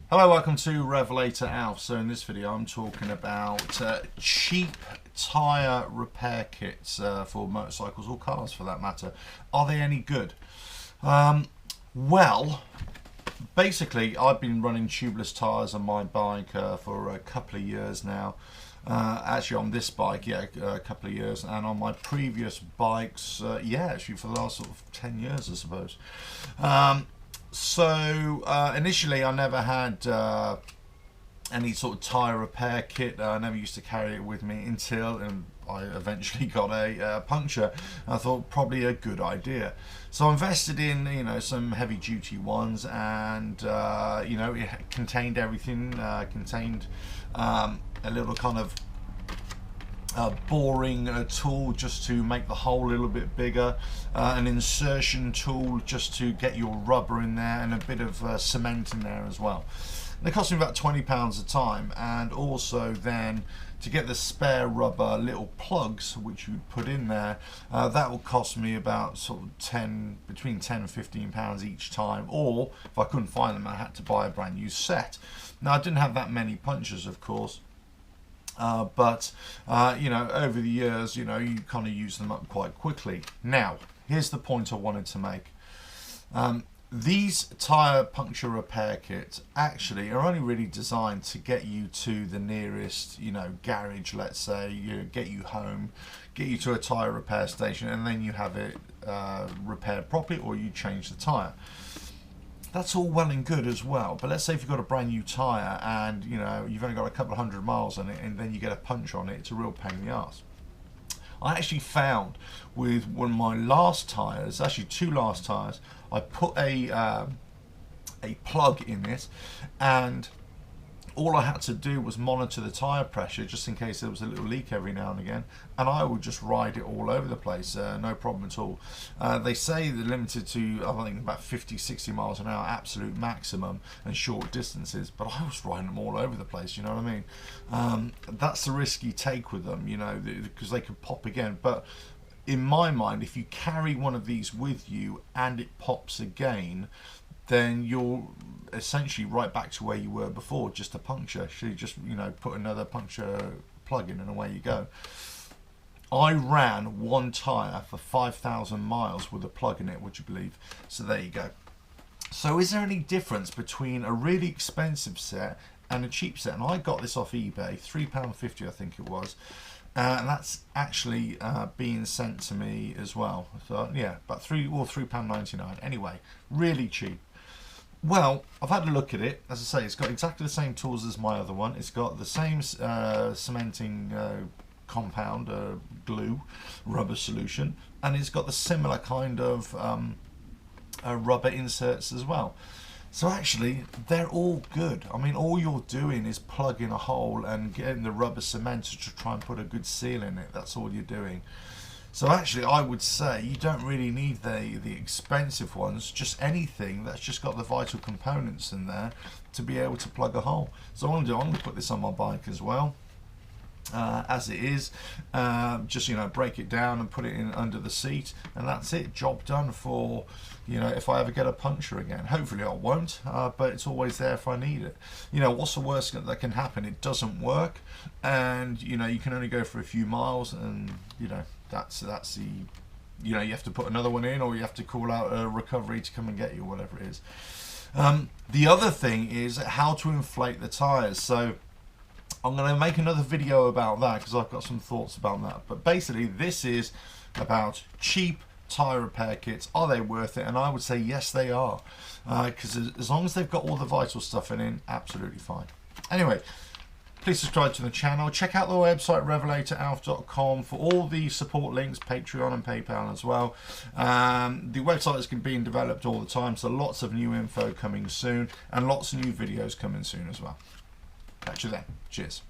Hello, welcome to RevelatorAlf. So in this video I'm talking about cheap tyre repair kits for motorcycles or cars for that matter. Are they any good? Well, basically I've been running tubeless tyres on my bike for a couple of years now. Actually on this bike, a couple of years, and on my previous bikes, actually for the last sort of 10 years I suppose. Initially I never had any sort of tyre repair kit. I never used to carry it with me until I eventually got a puncture. I thought probably a good idea. So I invested in some heavy duty ones, and it contained everything. Contained a little kind of boring tool just to make the hole a little bit bigger, an insertion tool just to get your rubber in there, and a bit of cement in there as well. And it cost me about £20 a time, and also then to get the spare rubber little plugs which you put in there, that will cost me about sort of between 10 and 15 pounds each time, or if I couldn't find them I had to buy a brand new set. Now I didn't have that many punctures, of course. But over the years, you kind of use them up quite quickly. Now, here's the point I wanted to make. These tyre puncture repair kits actually are only really designed to get you to the nearest, garage, let's say, get you home, get you to a tyre repair station, and then you have it repaired properly, or you change the tyre. That's all well and good as well, but let's say if you've got a brand new tyre and you've only got a couple of 100 miles on it, and then you get a puncture on it, it's a real pain in the arse. I actually found with one of my last tyres, actually two last tyres, I put a plug in it, and all I had to do was monitor the tyre pressure just in case there was a little leak every now and again, and I would just ride it all over the place, no problem at all. They say they're limited to, I think, about 50-60 miles an hour absolute maximum and short distances, but I was riding them all over the place, you know what I mean? That's the risk you take with them, because they could pop again. But in my mind, if you carry one of these with you and it pops again, then you're essentially right back to where you were before, just a puncture. So you just put another puncture plug in and away you go. I ran one tyre for 5,000 miles with a plug in it, would you believe? So there you go. So is there any difference between a really expensive set and a cheap set? And I got this off eBay, £3.50 I think it was. And that's actually being sent to me as well. So yeah, about £3.99. Anyway, really cheap. Well, I've had a look at it. As I say, it's got exactly the same tools as my other one. It's got the same cementing compound, glue, rubber solution, and it's got the similar kind of rubber inserts as well. So actually, they're all good. I mean, all you're doing is plugging a hole and getting the rubber cement to try and put a good seal in it. That's all you're doing. So actually, I would say you don't really need the expensive ones, just anything that's just got the vital components in there to be able to plug a hole. So what I'm going to put this on my bike as well. As it is, just break it down and put it in under the seat, and that's it, job done for if I ever get a puncture again. Hopefully I won't, but it's always there if I need it. What's the worst that can happen? It doesn't work, and you can only go for a few miles, and that's the you have to put another one in, or you have to call out a recovery to come and get you, whatever it is. The other thing is how to inflate the tires. So I'm going to make another video about that because I've got some thoughts about that. But basically, this is about cheap tyre repair kits. Are they worth it? And I would say yes, they are, because as long as they've got all the vital stuff in, absolutely fine. Anyway, please subscribe to the channel. Check out the website RevelatorAlf.com for all the support links, Patreon and PayPal as well. The website is being developed all the time, so lots of new info coming soon, and lots of new videos coming soon as well. Catch you then. Cheers.